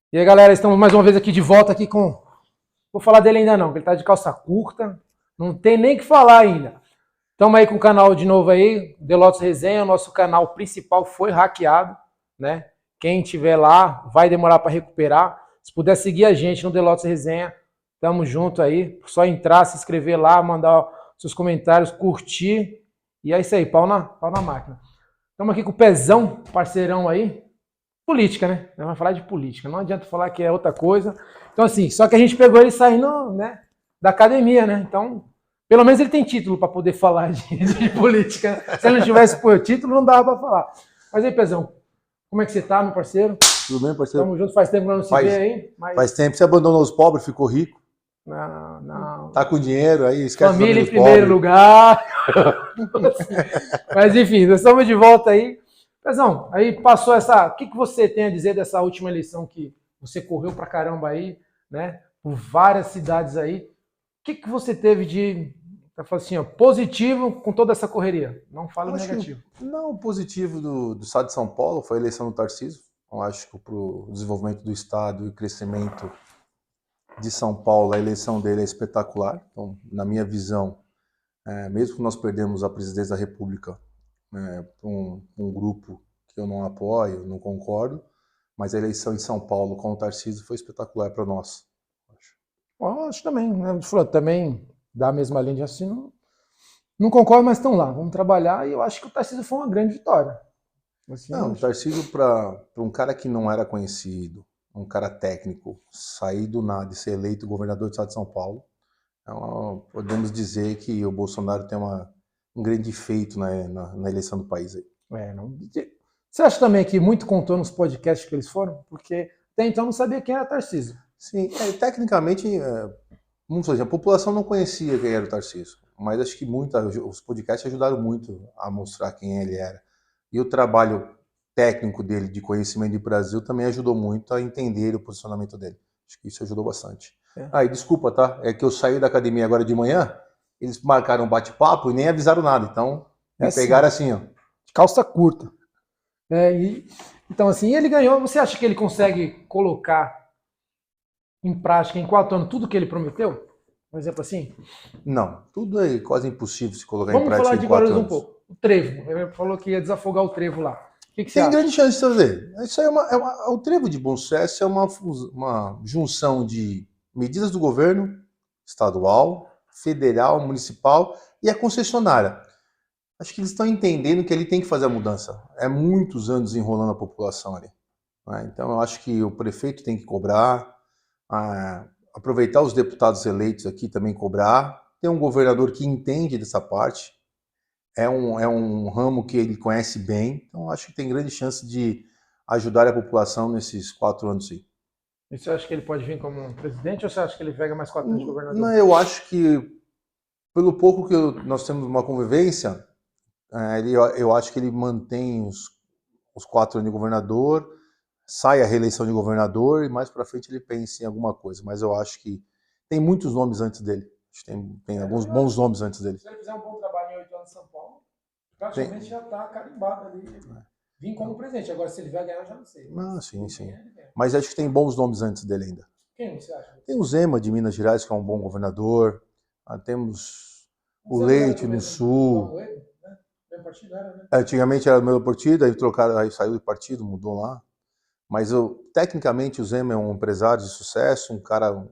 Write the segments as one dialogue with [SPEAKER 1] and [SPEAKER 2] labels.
[SPEAKER 1] E aí, galera, estamos mais uma vez aqui de volta aqui com... Vou falar dele ainda não, porque ele tá de calça curta, não tem nem o que falar ainda. Estamos aí com o canal de novo aí, The Lotus Resenha, o nosso canal principal foi hackeado, né? Quem tiver lá vai demorar para recuperar. Se puder seguir a gente no The Lotus Resenha, tamo junto aí. Só entrar, se inscrever lá, mandar seus comentários, curtir. E é isso aí, pau na máquina. Estamos aqui com o Pezão, parceirão aí. Política, né? Vai falar de política, não adianta falar que é outra coisa. Então, assim, só que a gente pegou ele saindo, né, da academia, né? Então, pelo menos ele tem título para poder falar de política. Se ele não tivesse por título, não dava para falar. Mas aí, Pezão, como é que você tá, meu parceiro?
[SPEAKER 2] Tudo bem, parceiro?
[SPEAKER 1] Tamo junto, faz tempo que não se vê aí.
[SPEAKER 2] Mas... Faz tempo. Você abandonou os pobres, ficou rico.
[SPEAKER 1] Não.
[SPEAKER 2] Tá com dinheiro, aí esquece
[SPEAKER 1] família em primeiro lugar. Mas enfim, nós estamos de volta aí. Pezão, aí passou essa... O que você tem a dizer dessa última eleição que você correu pra caramba aí, né? Por várias cidades aí. O que você teve de... assim, ó, positivo com toda essa correria? Não fala negativo.
[SPEAKER 2] Não, o positivo do estado de São Paulo foi a eleição do Tarcísio. Eu acho que para o desenvolvimento do estado e crescimento de São Paulo, a eleição dele é espetacular. Então, na minha visão, mesmo que nós perdemos a presidência da República para um grupo que eu não apoio, não concordo, mas a eleição em São Paulo com o Tarcísio foi espetacular para nós.
[SPEAKER 1] Acho também, né? Também da mesma linha de raciocínio. Não concordo, mas estão lá. Vamos trabalhar e eu acho que o Tarcísio foi uma grande vitória.
[SPEAKER 2] Assim, não, o Tarcísio, para um cara que não era conhecido, um cara técnico, sair do nada e ser eleito governador do estado de São Paulo, podemos dizer que o Bolsonaro tem um grande feito na eleição do país aí.
[SPEAKER 1] Você acha também que muito contou nos podcasts que eles foram? Porque até então não sabia quem era Tarcísio.
[SPEAKER 2] Sim, tecnicamente, vamos dizer, a população não conhecia quem era o Tarcísio, mas acho que os podcasts ajudaram muito a mostrar quem ele era. E o trabalho técnico dele de conhecimento de Brasil também ajudou muito a entender o posicionamento dele. Acho que isso ajudou bastante. E desculpa, tá? É que eu saí da academia agora de manhã, eles marcaram um bate-papo e nem avisaram nada. Então, me pegaram assim, ó.
[SPEAKER 1] De calça curta. Então, assim, ele ganhou. Você acha que ele consegue colocar em prática, em 4 anos, tudo que ele prometeu? Um exemplo assim?
[SPEAKER 2] Não, tudo é quase impossível se colocar em prática.
[SPEAKER 1] Vamos falar de Guarulhos um pouco. O trevo. Ele falou que ia desafogar o trevo lá. O que você
[SPEAKER 2] Tem
[SPEAKER 1] acha?
[SPEAKER 2] grande chance de fazer. Isso aí o trevo de Bom Sucesso é uma junção de medidas do governo estadual, federal, municipal e a concessionária. Acho que eles estão entendendo que ele tem que fazer a mudança. É muitos anos enrolando a população ali. Então eu acho que o prefeito tem que cobrar, aproveitar os deputados eleitos aqui também cobrar. Tem um governador que entende dessa parte. É um ramo que ele conhece bem, então acho que tem grande chance de ajudar a população nesses 4 anos aí.
[SPEAKER 1] E você acha que ele pode vir como presidente ou você acha que ele pega mais 4 anos de governador?
[SPEAKER 2] Não, eu acho que, pelo pouco que nós temos uma convivência, eu acho que ele mantém os 4 anos de governador, sai a reeleição de governador e mais para frente ele pensa em alguma coisa. Mas eu acho que tem muitos nomes antes dele. Tem alguns bons nomes antes dele.
[SPEAKER 1] Se ele fizer um bom trabalho em 8 anos em São Paulo, praticamente já está carimbado ali. Vim como presidente. Agora, se ele vai ganhar, eu já não sei.
[SPEAKER 2] Sim. Mas acho que tem bons nomes antes dele ainda.
[SPEAKER 1] Quem você acha?
[SPEAKER 2] Tem o Zema de Minas Gerais, que é um bom governador. Temos o Leite no Sul. Antigamente era do meu partido, aí saiu do partido, mudou lá. Mas tecnicamente o Zema é um empresário de sucesso,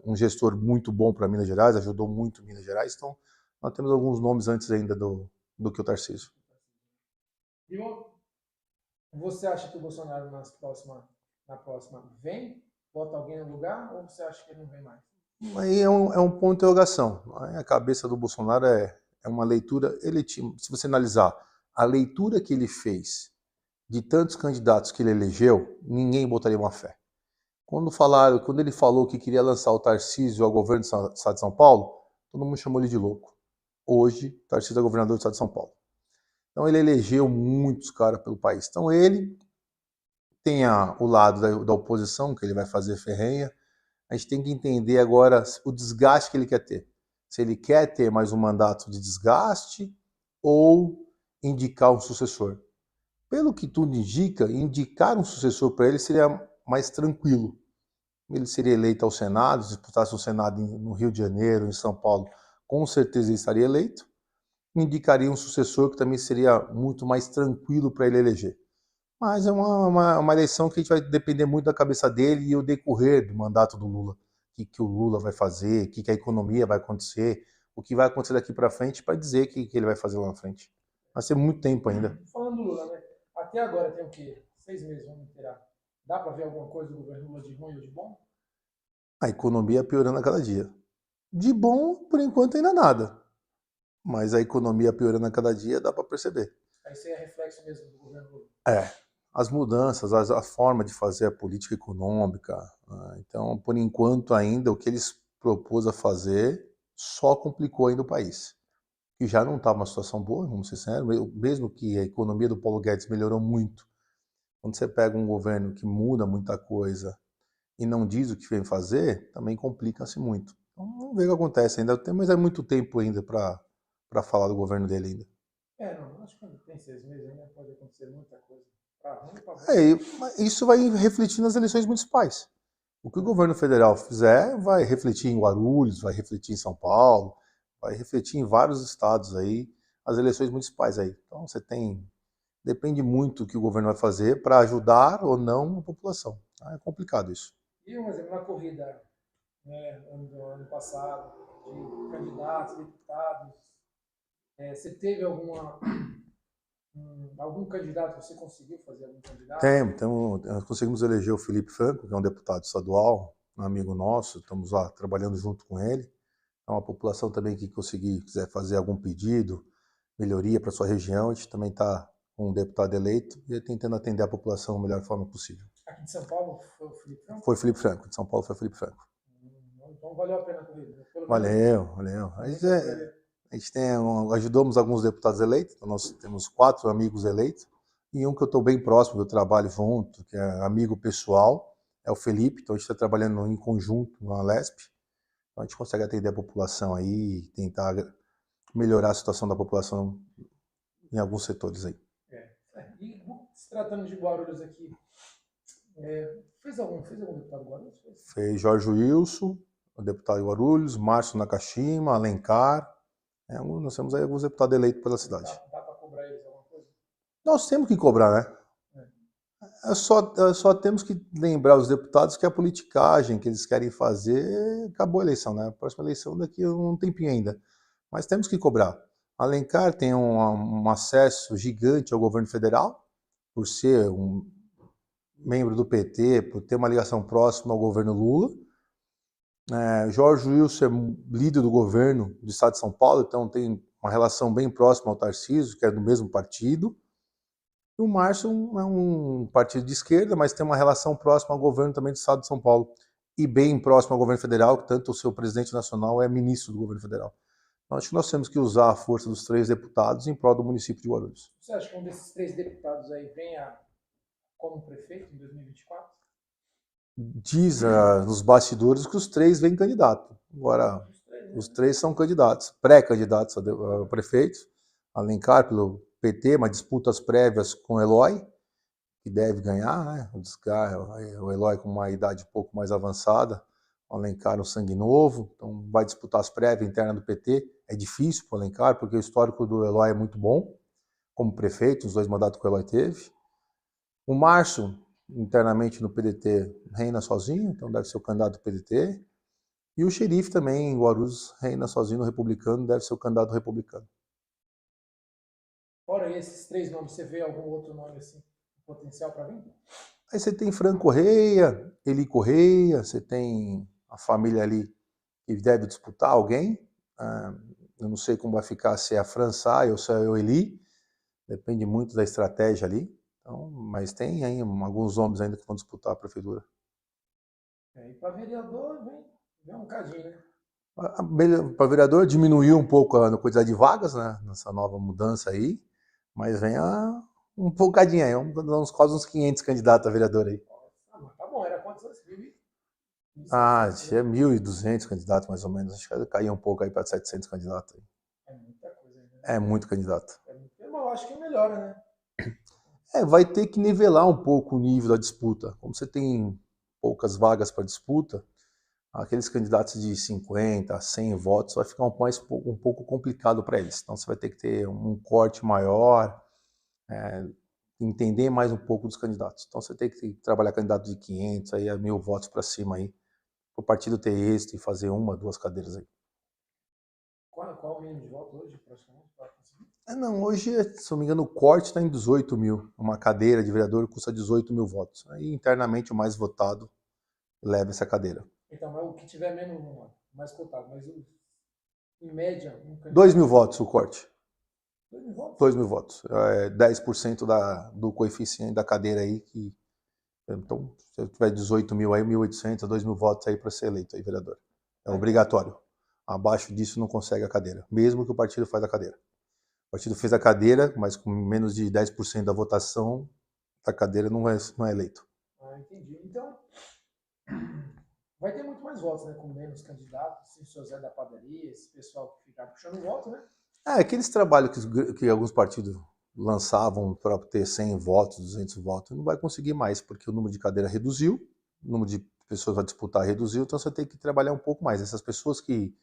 [SPEAKER 2] um gestor muito bom para Minas Gerais, ajudou muito Minas Gerais. Então, nós temos alguns nomes antes ainda do que o Tarcísio.
[SPEAKER 1] E você acha que o Bolsonaro na próxima vem, bota alguém no lugar, ou você acha que ele não vem mais?
[SPEAKER 2] Aí é um ponto de interrogação. A cabeça do Bolsonaro é uma leitura eletiva. Se você analisar a leitura que ele fez de tantos candidatos que ele elegeu, ninguém botaria uma fé. Quando ele falou que queria lançar o Tarcísio ao governo do estado de São Paulo, todo mundo chamou ele de louco. Hoje, Tarcísio é governador do estado de São Paulo. Então ele elegeu muitos caras pelo país. Então ele tem o lado da oposição, que ele vai fazer ferrenha. A gente tem que entender agora o desgaste que ele quer ter. Se ele quer ter mais um mandato de desgaste ou indicar um sucessor. Pelo que tudo indica, indicar um sucessor para ele seria mais tranquilo. ele seria eleito ao Senado, se disputasse o Senado no Rio de Janeiro, em São Paulo, com certeza ele estaria eleito, indicaria um sucessor que também seria muito mais tranquilo para ele eleger. Mas é uma eleição que a gente vai depender muito da cabeça dele e o decorrer do mandato do Lula. O que o Lula vai fazer, o que a economia vai acontecer, o que vai acontecer daqui para frente para dizer o que ele vai fazer lá na frente. Vai ser muito tempo ainda.
[SPEAKER 1] Falando do Lula, né? Até agora tem o quê? 6 meses, vamos inteirar. Dá para ver alguma coisa do governo Lula de ruim ou de bom?
[SPEAKER 2] A economia piorando a cada dia. De bom, por enquanto, ainda nada. Mas a economia piorando a cada dia dá para perceber.
[SPEAKER 1] Isso aí é reflexo mesmo do governo Lula.
[SPEAKER 2] As mudanças, a forma de fazer a política econômica. Então, por enquanto ainda, o que eles propôs a fazer só complicou ainda o país. Que já não estava uma situação boa, vamos ser sinceros, mesmo que a economia do Paulo Guedes melhorou muito. Quando você pega um governo que muda muita coisa e não diz o que vem fazer, também complica-se muito. Então, vamos ver o que acontece ainda. Mas é muito tempo ainda para falar do governo dele ainda.
[SPEAKER 1] Não, acho que quando tem 6 meses ainda pode acontecer muita coisa.
[SPEAKER 2] Isso vai refletir nas eleições municipais. O que o governo federal fizer vai refletir em Guarulhos, vai refletir em São Paulo, vai refletir em vários estados aí, as eleições municipais aí. Então depende muito do que o governo vai fazer para ajudar ou não a população. É complicado isso.
[SPEAKER 1] E um exemplo, na corrida, né, ano passado, de candidatos, deputados, você teve algum candidato, você conseguiu fazer algum candidato?
[SPEAKER 2] Nós conseguimos eleger o Felipe Franco, que é um deputado estadual, um amigo nosso, estamos lá trabalhando junto com ele. É uma população também que quiser fazer algum pedido, melhoria para sua região, a gente também está com um deputado eleito e tentando atender a população da melhor forma possível.
[SPEAKER 1] Aqui de São Paulo foi o Felipe Franco?
[SPEAKER 2] Foi o Felipe Franco, de São Paulo foi o Felipe Franco.
[SPEAKER 1] Então valeu a pena a corrida.
[SPEAKER 2] Valeu. A gente ajudamos alguns deputados eleitos, então nós temos 4 amigos eleitos, e um que eu estou bem próximo, eu trabalho junto, que é amigo pessoal, é o Felipe, então a gente está trabalhando em conjunto na Lesp, então a gente consegue atender a população aí, tentar melhorar a situação da população em alguns setores aí.
[SPEAKER 1] E se tratando de Guarulhos aqui, fez algum deputado de Guarulhos?
[SPEAKER 2] Fez Jorge Wilson, o deputado de Guarulhos, Márcio Nakashima, Alencar. Nós temos aí alguns deputados eleitos pela cidade.
[SPEAKER 1] Dá para cobrar eles alguma coisa?
[SPEAKER 2] Nós temos que cobrar, né? Só temos que lembrar os deputados que a politicagem que eles querem fazer acabou a eleição, né? A próxima eleição daqui a um tempinho ainda. Mas temos que cobrar. Alencar tem um acesso gigante ao governo federal, por ser um membro do PT, por ter uma ligação próxima ao governo Lula. Jorge Wilson é líder do governo do estado de São Paulo, então tem uma relação bem próxima ao Tarcísio, que é do mesmo partido. E o Márcio é um partido de esquerda, mas tem uma relação próxima ao governo também do estado de São Paulo. E bem próximo ao governo federal, que tanto o seu presidente nacional é ministro do governo federal. Então, acho que nós temos que usar a força dos 3 deputados em prol do município de Guarulhos.
[SPEAKER 1] Você acha que um desses 3 deputados aí venha como prefeito em 2024?
[SPEAKER 2] Diz nos bastidores que os 3 vêm candidato. Agora, os 3 são candidatos, pré-candidatos a prefeitos. Alencar pelo PT, mas disputas prévias com o Eloy, que deve ganhar, né? O Eloy com uma idade um pouco mais avançada, o Alencar um sangue novo, então vai disputar as prévias internas do PT. É difícil para o Alencar, porque o histórico do Eloy é muito bom, como prefeito, os 2 mandatos que o Eloy teve. O Márcio, internamente no PDT, reina sozinho, então deve ser o candidato do PDT. E o xerife também, em Guarulhos, reina sozinho no republicano, deve ser o candidato republicano.
[SPEAKER 1] Fora esses 3 nomes, você vê algum outro nome assim, potencial para vir?
[SPEAKER 2] Aí você tem Fran Correia, Eli Correia, você tem a família ali que deve disputar alguém. Eu não sei como vai ficar, se é a Fran sai ou se é o Eli, depende muito da estratégia ali. Então, mas tem aí alguns nomes ainda que vão disputar a prefeitura.
[SPEAKER 1] E para vereador, vem um bocadinho, né?
[SPEAKER 2] Para vereador diminuiu um pouco a quantidade de vagas, né, nessa nova mudança aí, mas vem um bocadinho aí, quase uns 500 candidatos a vereador aí.
[SPEAKER 1] Tá bom, era quantos anos?
[SPEAKER 2] Tinha 1.200 candidatos mais ou menos, acho que caiu um pouco aí para 700 candidatos. Aí.
[SPEAKER 1] É muita coisa. Né?
[SPEAKER 2] É muito candidato.
[SPEAKER 1] Eu acho que melhora, né?
[SPEAKER 2] Vai ter que nivelar um pouco o nível da disputa. Como você tem poucas vagas para disputa, aqueles candidatos de 50, 100 votos vai ficar um pouco complicado para eles. Então você vai ter que ter um corte maior, entender mais um pouco dos candidatos. Então você tem que trabalhar candidato de 500 aí a 1.000 votos para cima aí, para o partido ter êxito e fazer 1, 2 cadeiras aí.
[SPEAKER 1] Qual o mínimo de votos hoje, praticamente, para conseguir?
[SPEAKER 2] Não, hoje, se não me engano, o corte está em 18 mil. Uma cadeira de vereador custa 18 mil votos. Aí internamente o mais votado leva essa cadeira.
[SPEAKER 1] Então, mas o que tiver menos, mais cotado, mas em média...
[SPEAKER 2] 2.000 votos o corte.
[SPEAKER 1] 2.000 votos?
[SPEAKER 2] 2.000 votos. 10% do coeficiente da cadeira aí. Então, se eu tiver 18 mil aí, 1.800, 2.000 votos aí para ser eleito aí, vereador. É obrigatório. Abaixo disso não consegue a cadeira, mesmo que o partido faz a cadeira. O partido fez a cadeira, mas com menos de 10% da votação, a cadeira não é eleito.
[SPEAKER 1] Entendi. Então, vai ter muito mais votos, né? Com menos candidatos, assim, o seu Zé da Padaria, esse pessoal que fica puxando voto, né?
[SPEAKER 2] Aqueles trabalhos que alguns partidos lançavam para ter 100 votos, 200 votos, não vai conseguir mais, porque o número de cadeira reduziu, o número de pessoas a disputar reduziu, então você tem que trabalhar um pouco mais. Essas pessoas que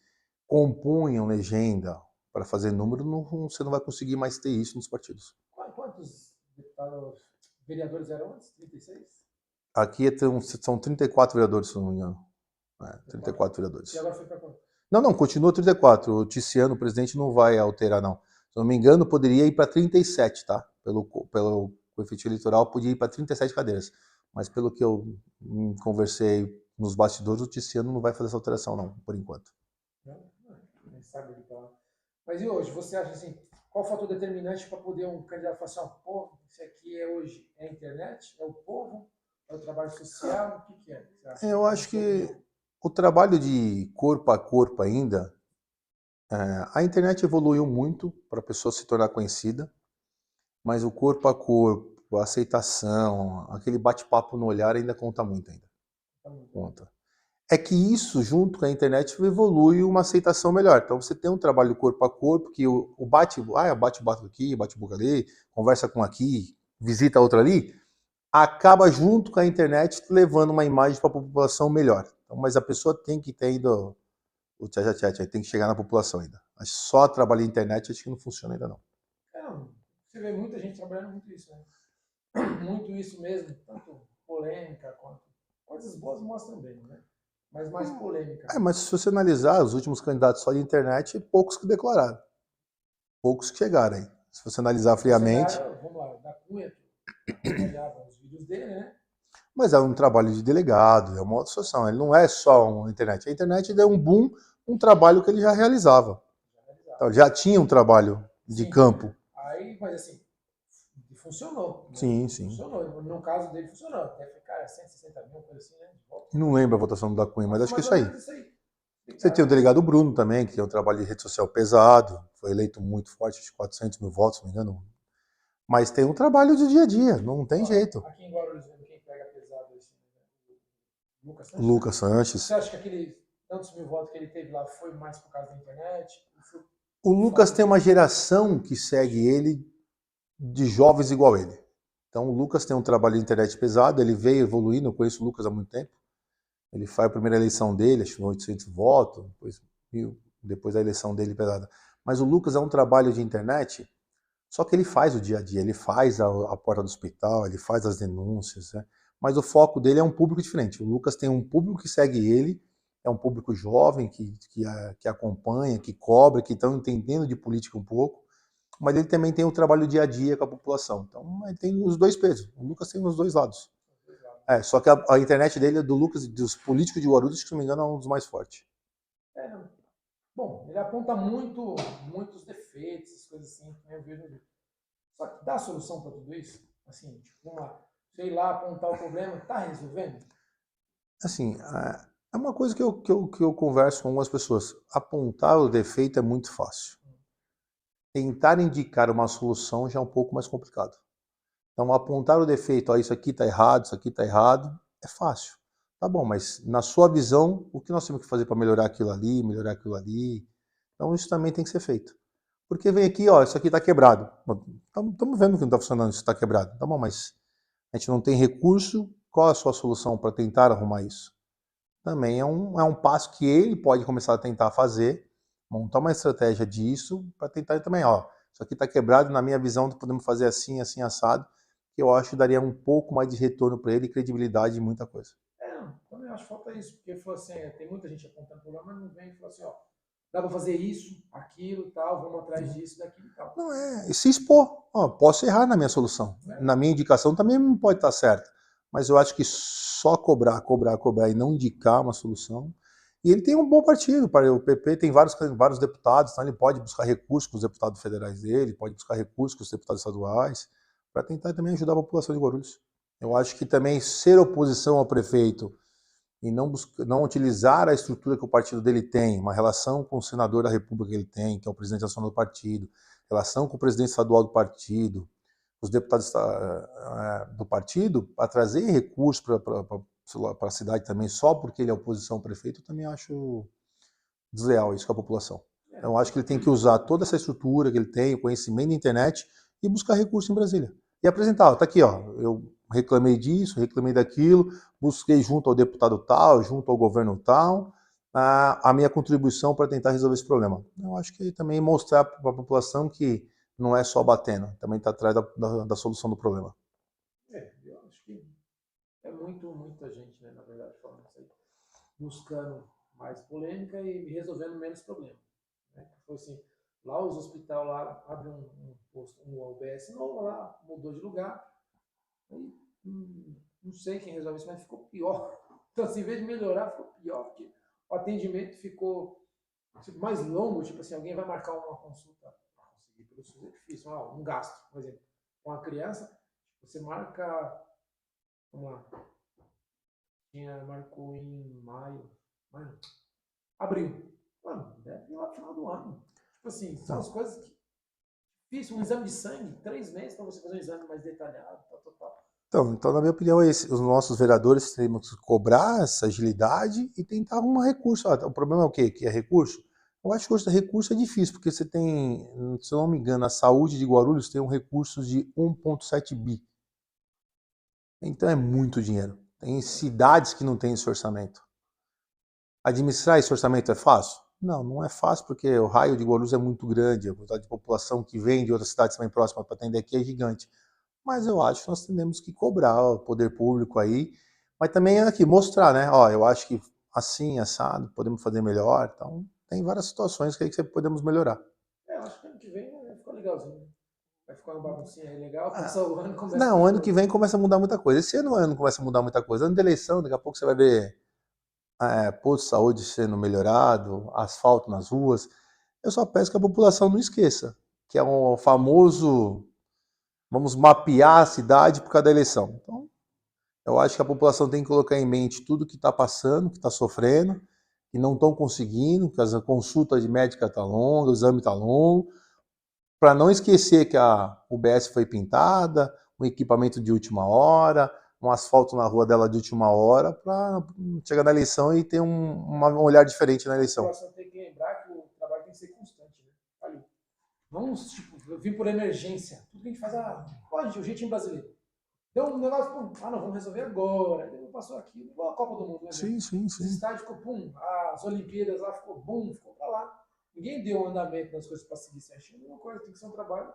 [SPEAKER 2] compunham legenda para fazer número, você não vai conseguir mais ter isso nos partidos.
[SPEAKER 1] Quantos deputados, vereadores eram antes? 36?
[SPEAKER 2] Aqui são 34 vereadores, se não me engano. 34 vereadores.
[SPEAKER 1] E agora foi para quanto?
[SPEAKER 2] Não, continua 34. O Tiziano, o presidente, não vai alterar, não. Se não me engano, poderia ir para 37, tá? Pelo coeficiente eleitoral, podia ir para 37 cadeiras. Mas pelo que eu conversei nos bastidores, o Tiziano não vai fazer essa alteração, não, por enquanto.
[SPEAKER 1] Não, nem sabe ele falar. Mas e hoje, você acha assim, qual o fator determinante para poder um candidato falar assim, ó, pô, isso aqui é hoje, é a internet, é o povo, é o trabalho social, o que é?
[SPEAKER 2] Eu acho que o trabalho de corpo a corpo ainda, a internet evoluiu muito para a pessoa se tornar conhecida, mas o corpo a corpo, a aceitação, aquele bate-papo no olhar ainda conta muito ainda. Conta. É que isso, junto com a internet, evolui uma aceitação melhor. Então você tem um trabalho corpo a corpo, que o bate-boca aqui, bate-boca ali, conversa com aqui, visita outra ali, acaba junto com a internet levando uma imagem para a população melhor. Então, mas a pessoa tem que ter ainda o chat, tem que chegar na população ainda. Mas só trabalhar na internet acho que não funciona ainda não.
[SPEAKER 1] Você vê muita gente trabalhando muito isso, né? Muito isso mesmo, tanto polêmica quanto coisas boas mostram bem, né? Mas mais polêmica.
[SPEAKER 2] Mas se você analisar os últimos candidatos só de internet, poucos que declararam. Poucos que chegaram aí. Se você analisar friamente...
[SPEAKER 1] Vamos lá, da Cunha, que olhava os vídeos dele, né?
[SPEAKER 2] Mas é um trabalho de delegado, é uma outra situação. Ele não é só uma internet. A internet deu um boom, um trabalho que ele já realizava. Então, já tinha um trabalho de campo.
[SPEAKER 1] Aí, mas assim, funcionou. Né?
[SPEAKER 2] Sim.
[SPEAKER 1] Funcionou. No caso dele, funcionou. Até ficar 160 mil, coisa assim, né? De volta.
[SPEAKER 2] Não lembro a votação do da Cunha, mas acho que é isso aí.
[SPEAKER 1] Você
[SPEAKER 2] tem o delegado Bruno também, que tem um trabalho de rede social pesado, foi eleito muito forte, de 400 mil votos, se não me engano. Mas tem um trabalho de dia a dia, não tem jeito.
[SPEAKER 1] Aqui em Guarulhos, quem pega pesado assim, né?
[SPEAKER 2] Lucas Sanches.
[SPEAKER 1] Você acha que aquele tantos mil votos que ele teve lá foi mais por causa da internet?
[SPEAKER 2] O Lucas tem uma geração que segue ele de jovens igual ele. Então o Lucas tem um trabalho de internet pesado, ele veio evoluindo, eu conheço o Lucas há muito tempo. Ele faz a primeira eleição dele, acho que 800 votos, depois da eleição dele pesada. Mas o Lucas é um trabalho de internet, só que ele faz o dia a dia, ele faz a porta do hospital, ele faz as denúncias, né? Mas o foco dele é um público diferente. O Lucas tem um público que segue ele, é um público jovem, que acompanha, que cobra, que estão entendendo de política um pouco, mas ele também tem o trabalho dia a dia com a população. Então ele tem os dois pesos, o Lucas tem os dois lados. Só que a internet dele, do Lucas, dos políticos de Guarulhos, se não me engano, é um dos mais fortes.
[SPEAKER 1] Bom, ele aponta muitos defeitos, essas coisas assim, né? Eu vejo. Só que dá solução para tudo isso? Assim, tipo, vamos lá, sei lá, apontar o problema, tá resolvendo?
[SPEAKER 2] Assim, é uma coisa que eu converso com algumas pessoas. Apontar o defeito é muito fácil. Tentar indicar uma solução já é um pouco mais complicado. Então, apontar o defeito, isso aqui está errado, isso aqui está errado, é fácil. Tá bom, mas na sua visão, o que nós temos que fazer para melhorar aquilo ali, melhorar aquilo ali? Então, isso também tem que ser feito. Porque vem aqui, ó, isso aqui está quebrado. Estamos vendo que não está funcionando, isso está quebrado. Tá bom, mas a gente não tem recurso Qual a sua solução para tentar arrumar isso? Também é um passo que ele pode começar a tentar fazer, montar uma estratégia disso, para tentar também, ó, isso aqui está quebrado, na minha visão podemos fazer assim, assim, assado, que eu acho que daria um pouco mais de retorno para ele e credibilidade em muita coisa.
[SPEAKER 1] Não, também acho que falta isso, porque falou assim, tem muita gente apontando problema, mas não vem e fala assim, ó, dá para fazer isso, aquilo, tal, vamos atrás disso, daquilo e tal.
[SPEAKER 2] Não é, e se expor, ó, posso errar na minha solução, na minha indicação também não pode estar certa, mas eu acho que só cobrar e não indicar uma solução. E ele tem um bom partido, o PP tem vários deputados, então ele pode buscar recursos com os deputados federais dele, pode buscar recursos com os deputados estaduais, para tentar também ajudar a população de Guarulhos. Eu acho que também ser oposição ao prefeito e não utilizar a estrutura que o partido dele tem, uma relação com o senador da República que ele tem, que é o presidente nacional do partido, relação com o presidente estadual do partido, os deputados do partido, para trazer recursos para a cidade também, só porque ele é oposição ao prefeito, eu também acho desleal isso com a população. Então, eu acho que ele tem que usar toda essa estrutura que ele tem, o conhecimento da internet, e buscar recurso em Brasília. E apresentar, tá aqui, ó, eu reclamei disso, reclamei daquilo, busquei junto ao deputado tal, junto ao governo tal, a minha contribuição para tentar resolver esse problema. Eu acho que também mostrar para a população que não é só batendo, também está atrás da solução do problema.
[SPEAKER 1] Eu acho que é muita gente, né, na verdade, falando isso aí, buscando mais polêmica e resolvendo menos problema. Né? Foi assim, lá os hospitais lá abrem um posto, um UBS novo lá, mudou de lugar, e, não sei quem resolve isso, mas ficou pior. Então, assim, em vez de melhorar, ficou pior, porque o atendimento ficou tipo, mais longo, tipo assim, alguém vai marcar uma consulta para conseguir pelo SUS, é difícil, um gasto, por exemplo, com a criança, você marca, vamos lá, marcou em abril, mano, deve ir lá no final do ano. Tipo assim, são as coisas que difícil, um exame de sangue, 3 meses para você fazer um exame mais detalhado, tal.
[SPEAKER 2] Então, na minha opinião, os nossos vereadores temos que cobrar essa agilidade e tentar arrumar recurso. O problema é o quê? Que é recurso? Eu acho que o recurso é difícil, porque você tem, se eu não me engano, a saúde de Guarulhos tem um recurso de 1,7 bi. Então é muito dinheiro. Tem cidades que não têm esse orçamento. Administrar esse orçamento é fácil? Não, não é fácil, porque o raio de Guarulhos é muito grande, a quantidade de população que vem de outras cidades também próximas para atender aqui é gigante. Mas eu acho que nós temos que cobrar o poder público aí, mas também aqui mostrar, né? Ó, eu acho que assim, assado, podemos fazer melhor. Então, tem várias situações que podemos melhorar.
[SPEAKER 1] Eu acho que ano que vem vai ficar legalzinho. Vai ficar uma baguncinha aí legal, passa o ano começa.
[SPEAKER 2] Não, ano que vem começa a mudar muita coisa. Esse ano começa a mudar muita coisa. Ano de eleição, daqui a pouco você vai ver posto de saúde sendo melhorado, asfalto nas ruas. Eu só peço que a população não esqueça, que é um famoso, vamos mapear a cidade por causa da eleição. Então, eu acho que a população tem que colocar em mente tudo que está passando, que está sofrendo, que não estão conseguindo, que a consulta de médica está longa, o exame está longo, para não esquecer que a UBS foi pintada, um equipamento de última hora, um asfalto na rua dela de última hora, para chegar na eleição e ter um olhar diferente na eleição.
[SPEAKER 1] A população tem que lembrar que o trabalho tem que ser constante, né? Ali. Vamos, tipo, vir por emergência. Tudo que a gente faz, pode, o jeitinho brasileiro. Deu um negócio, não, vamos resolver agora. Passou aqui, igual a Copa do Mundo, né?
[SPEAKER 2] Sim.
[SPEAKER 1] Os estádios ficou, as Olimpíadas lá ficou, ficou pra lá. Ninguém deu um andamento nas coisas para seguir certinho. A mesma coisa, tem que ser um trabalho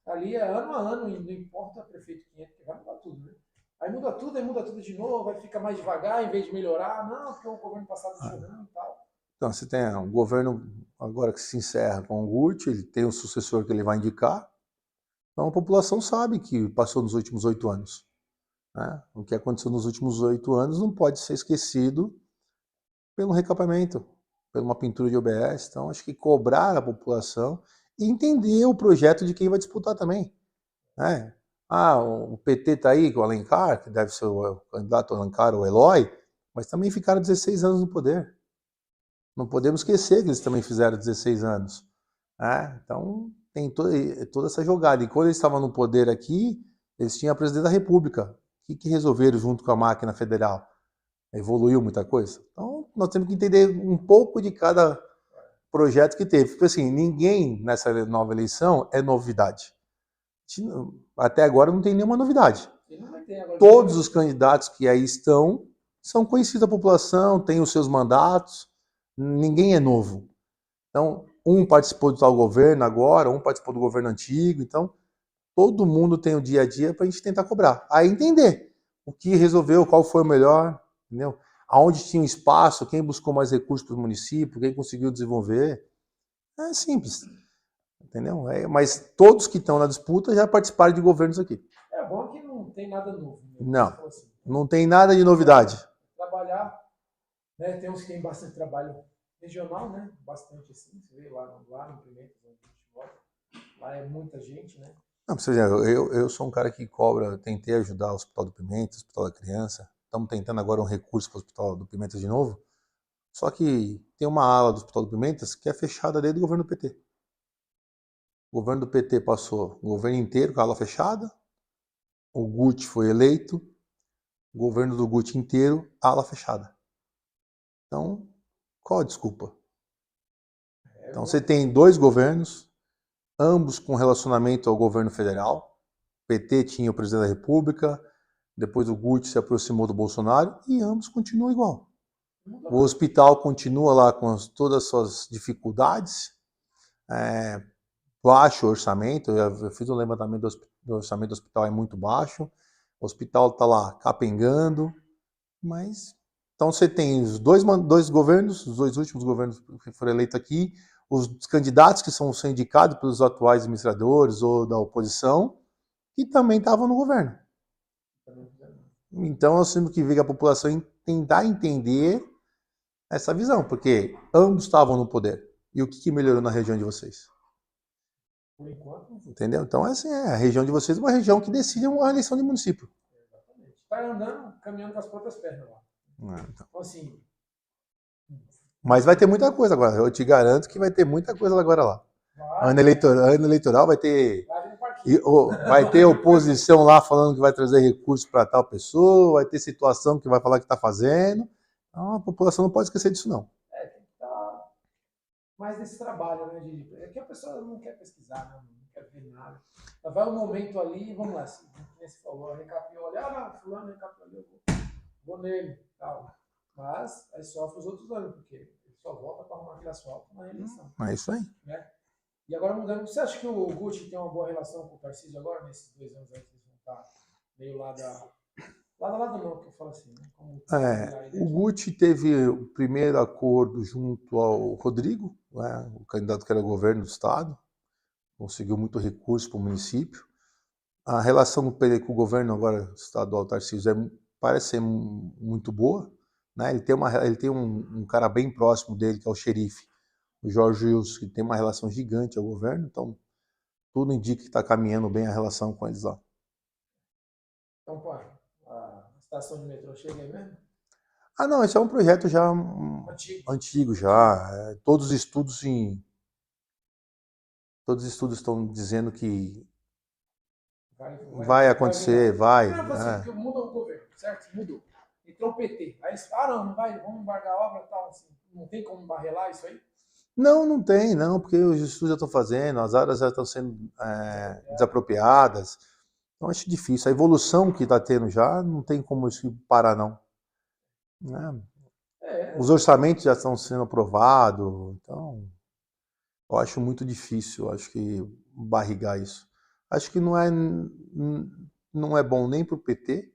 [SPEAKER 1] ali ano a ano, e não importa prefeito quem é, porque vai mudar tudo, né? Aí muda tudo de novo, vai ficar mais devagar em vez de melhorar. Não, porque o governo passado deixou ruim e tal.
[SPEAKER 2] Então, você tem um governo agora que se encerra com o Guti, ele tem um sucessor que ele vai indicar. Então a população sabe que passou nos últimos 8 anos. Né? O que aconteceu nos últimos 8 anos não pode ser esquecido pelo recapeamento, por uma pintura de OBS. Então acho que cobrar a população e entender o projeto de quem vai disputar também. Né? O PT está aí com o Alencar, que deve ser o candidato Alencar ou Eloy, mas também ficaram 16 anos no poder. Não podemos esquecer que eles também fizeram 16 anos. Né? Então tem toda essa jogada. E quando eles estavam no poder aqui, eles tinham a presidente da República. O que resolveram junto com a máquina federal? Evoluiu muita coisa? Então, nós temos que entender um pouco de cada projeto que teve. Porque, assim, ninguém nessa nova eleição é novidade. Até agora não tem nenhuma novidade.
[SPEAKER 1] Não vai ter agora.
[SPEAKER 2] Todos os candidatos que aí estão são conhecidos da população, têm os seus mandatos, ninguém é novo. Então, um participou do tal governo agora, um participou do governo antigo, então todo mundo tem o dia a dia para a gente tentar cobrar. Aí entender o que resolveu, qual foi o melhor, entendeu? Aonde tinha espaço, quem buscou mais recursos para o município, quem conseguiu desenvolver. É simples, entendeu? Mas todos que estão na disputa já participaram de governos aqui.
[SPEAKER 1] É bom que não tem nada novo. Né?
[SPEAKER 2] Não, assim, não tem nada de novidade.
[SPEAKER 1] Trabalhar, né? Tem uns que tem bastante trabalho regional, né? Bastante assim, você vê lá no Pimentas, onde a gente mora. Lá é muita gente, né?
[SPEAKER 2] Não, eu sou um cara que cobra, tentei ajudar o Hospital do Pimenta, o Hospital da Criança. Estamos tentando agora um recurso para o Hospital do Pimenta de novo. Só que tem uma ala do Hospital do Pimentas que é fechada desde o governo do PT. O governo do PT passou o governo inteiro com a ala fechada. O Guti foi eleito. O governo do Guti inteiro, ala fechada. Então, qual a desculpa? Então você tem dois governos, ambos com relacionamento ao governo federal. O PT tinha o presidente da República, depois o Guti se aproximou do Bolsonaro e ambos continuam igual. O hospital continua lá com todas as suas dificuldades, baixo orçamento, eu fiz um levantamento do orçamento do hospital, é muito baixo, o hospital está lá capengando, mas... Então você tem os dois governos, os dois últimos governos que foram eleitos aqui, os candidatos que são indicados pelos atuais administradores ou da oposição, que também estavam no governo. Então nós temos que ver a população tentar entender essa visão, porque ambos estavam no poder. E o que melhorou na região de vocês?
[SPEAKER 1] Por enquanto.
[SPEAKER 2] Entendeu? Então, assim, a região de vocês é uma região que decide uma eleição de município.
[SPEAKER 1] Exatamente. Vai andando, caminhando com as próprias pernas lá. Então, assim.
[SPEAKER 2] Mas vai ter muita coisa agora. Eu te garanto que vai ter muita coisa agora lá. Ano eleitoral vai ter. Vai ter oposição lá falando que vai trazer recursos para tal pessoa, vai ter situação que vai falar que está fazendo. Então, a população não pode esquecer disso, não.
[SPEAKER 1] Tem que estar mais nesse trabalho, né? É que a pessoa não quer pesquisar, né? Não quer ver nada. Então, vai um momento ali, vamos lá, assim, como você falou, recapiou, olha, não, fulano recapiou ali, eu vou nele, tal. Mas aí sofre os outros anos, porque ele só volta para arrumar aquele asfalto na eleição.
[SPEAKER 2] É isso aí.
[SPEAKER 1] Né? E agora mudando, você acha que o Guti tem uma boa relação com o Tarcísio agora, nesses 2 anos aí que eles vão estar meio lado não, que eu falo assim, né?
[SPEAKER 2] O Guti teve o primeiro acordo junto ao Rodrigo, né, o candidato que era governo do estado, conseguiu muito recurso para o município. A relação com o governo agora estadual Tarcísio parece ser muito boa, né? Ele tem um cara bem próximo dele, que é o xerife, o Jorge Wilson, que tem uma relação gigante ao governo, então tudo indica que está caminhando bem a relação com eles lá.
[SPEAKER 1] Então, pô, a estação de metrô chega aí mesmo?
[SPEAKER 2] Ah, não, esse é um projeto já antigo já. Todos os estudos estão dizendo que vai acontecer, vai.
[SPEAKER 1] Não, assim, muda o governo, certo? Mudou. Entrou o PT. Aí, não vai, vamos embargar a obra e tal, assim. Não tem como barrelar isso aí?
[SPEAKER 2] Não tem, porque os estudos já estão fazendo, as áreas já estão sendo desapropriadas. Então acho difícil. A evolução que está tendo já não tem como isso parar, não. Os orçamentos já estão sendo aprovados, então eu acho muito difícil, acho que barrigar isso. Acho que não é bom nem para o PT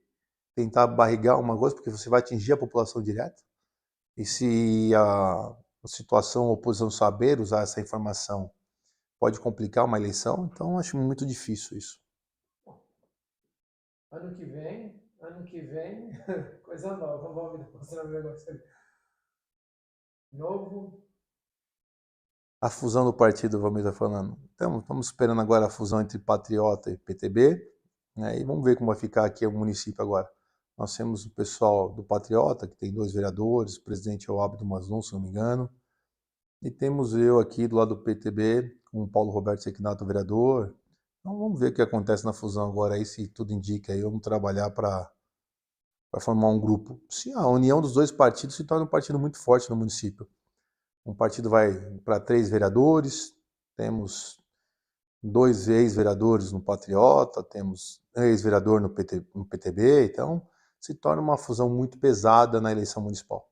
[SPEAKER 2] tentar barrigar uma coisa, porque você vai atingir a população direto. E se a situação, a oposição saber usar essa informação, pode complicar uma eleição, então acho muito difícil isso.
[SPEAKER 1] Ano que vem, coisa nova, vamos mostrar um negócio ali. Novo.
[SPEAKER 2] A fusão do partido, vamos estar falando. Então, estamos esperando agora a fusão entre Patriota e PTB, né, e vamos ver como vai ficar aqui o município agora. Nós temos o pessoal do Patriota, que tem 2 vereadores, o presidente é o Abdo Mazlum, se não me engano, e temos eu aqui do lado do PTB, com o Paulo Roberto Sequinato, vereador. Então vamos ver o que acontece na fusão agora, aí, se tudo indica, aí vamos trabalhar para formar um grupo. Se a união dos 2 partidos se torna um partido muito forte no município. Um partido vai para 3 vereadores, temos 2 ex-vereadores no Patriota, temos ex-vereador no PTB, então se torna uma fusão muito pesada na eleição municipal.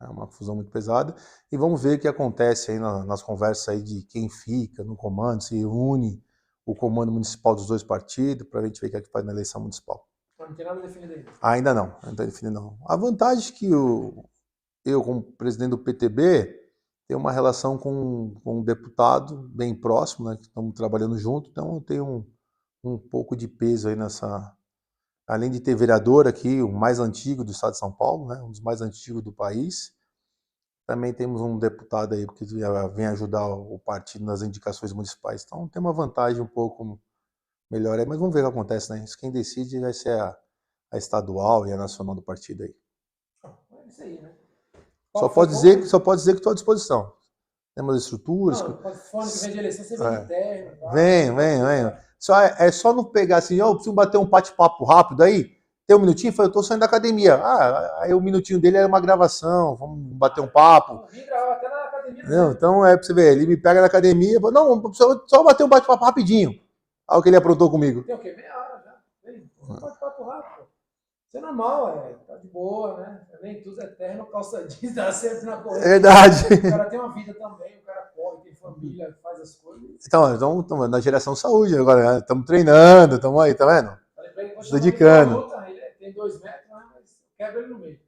[SPEAKER 2] É uma fusão muito pesada, e vamos ver o que acontece aí nas conversas aí de quem fica no comando, se une o comando municipal dos dois partidos, para a gente ver o que é que faz na eleição municipal.
[SPEAKER 1] Não tem nada definido ainda.
[SPEAKER 2] Ainda não está definido não. A vantagem é que eu, como presidente do PTB, tenho uma relação com um deputado bem próximo, né, que estamos trabalhando junto, então eu tenho um pouco de peso aí nessa... Além de ter vereador aqui, o mais antigo do estado de São Paulo, né, um dos mais antigos do país, também temos um deputado aí que vem ajudar o partido nas indicações municipais. Então tem uma vantagem um pouco melhor aí, mas vamos ver o que acontece, né? Isso quem decide vai ser a estadual e a nacional do partido aí.
[SPEAKER 1] É isso aí, né?
[SPEAKER 2] Só pode dizer que estou à disposição. Temos estruturas.
[SPEAKER 1] Não, fone que vem de eleição, você vem de terno. Tá?
[SPEAKER 2] Vem. É só não pegar assim, eu preciso bater um bate-papo rápido aí. Tem um minutinho? Eu tô saindo da academia. Aí o minutinho dele era uma gravação, vamos bater um papo.
[SPEAKER 1] Eu vim gravar até na academia.
[SPEAKER 2] Não, então é pra você ver, ele me pega na academia, fala, não, só bater um bate-papo rapidinho. Olha o que ele aprontou comigo.
[SPEAKER 1] Tem o quê? Meia hora já. Vem, bate-papo rápido. Isso é normal, tá de boa, né? Nem tudo é eterno, calça jeans, tá sempre na corrida.
[SPEAKER 2] Verdade.
[SPEAKER 1] O cara tem uma vida também, o cara corre, tem família, faz as coisas.
[SPEAKER 2] Então na geração saúde agora, estamos treinando, estamos aí, tá vendo? Dedicando.
[SPEAKER 1] Ele tem 2 metros, mas quebra ele no meio.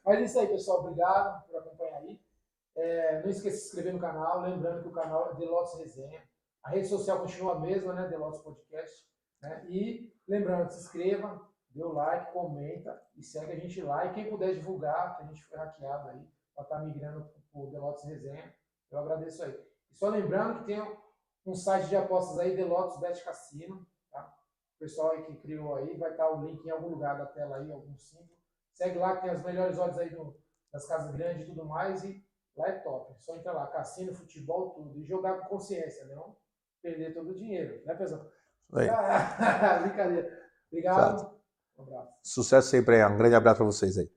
[SPEAKER 1] Mas é isso aí, pessoal. Obrigado por acompanhar aí. Não esqueça de se inscrever no canal. Lembrando que o canal é The Lotus Resenha. A rede social continua a mesma, né? The Lotus Podcast. Né? E lembrando, se inscreva, dê o like, comenta e segue a gente lá. E quem puder divulgar, que a gente foi hackeado aí, para estar migrando para o The Lotus Resenha, eu agradeço aí. E só lembrando que tem um site de apostas aí, The Lotus Bet Cassino. Tá? O pessoal aí que criou aí, vai estar o link em algum lugar da tela aí, algum símbolo. Segue lá que tem as melhores odds aí das casas grandes e tudo mais. E lá é top. Só entra lá, cassino, futebol, tudo. E jogar com consciência, não perder todo o dinheiro. Né, pessoal? Brincadeira. Obrigado. Um abraço.
[SPEAKER 2] Sucesso sempre aí. Um grande abraço para vocês aí.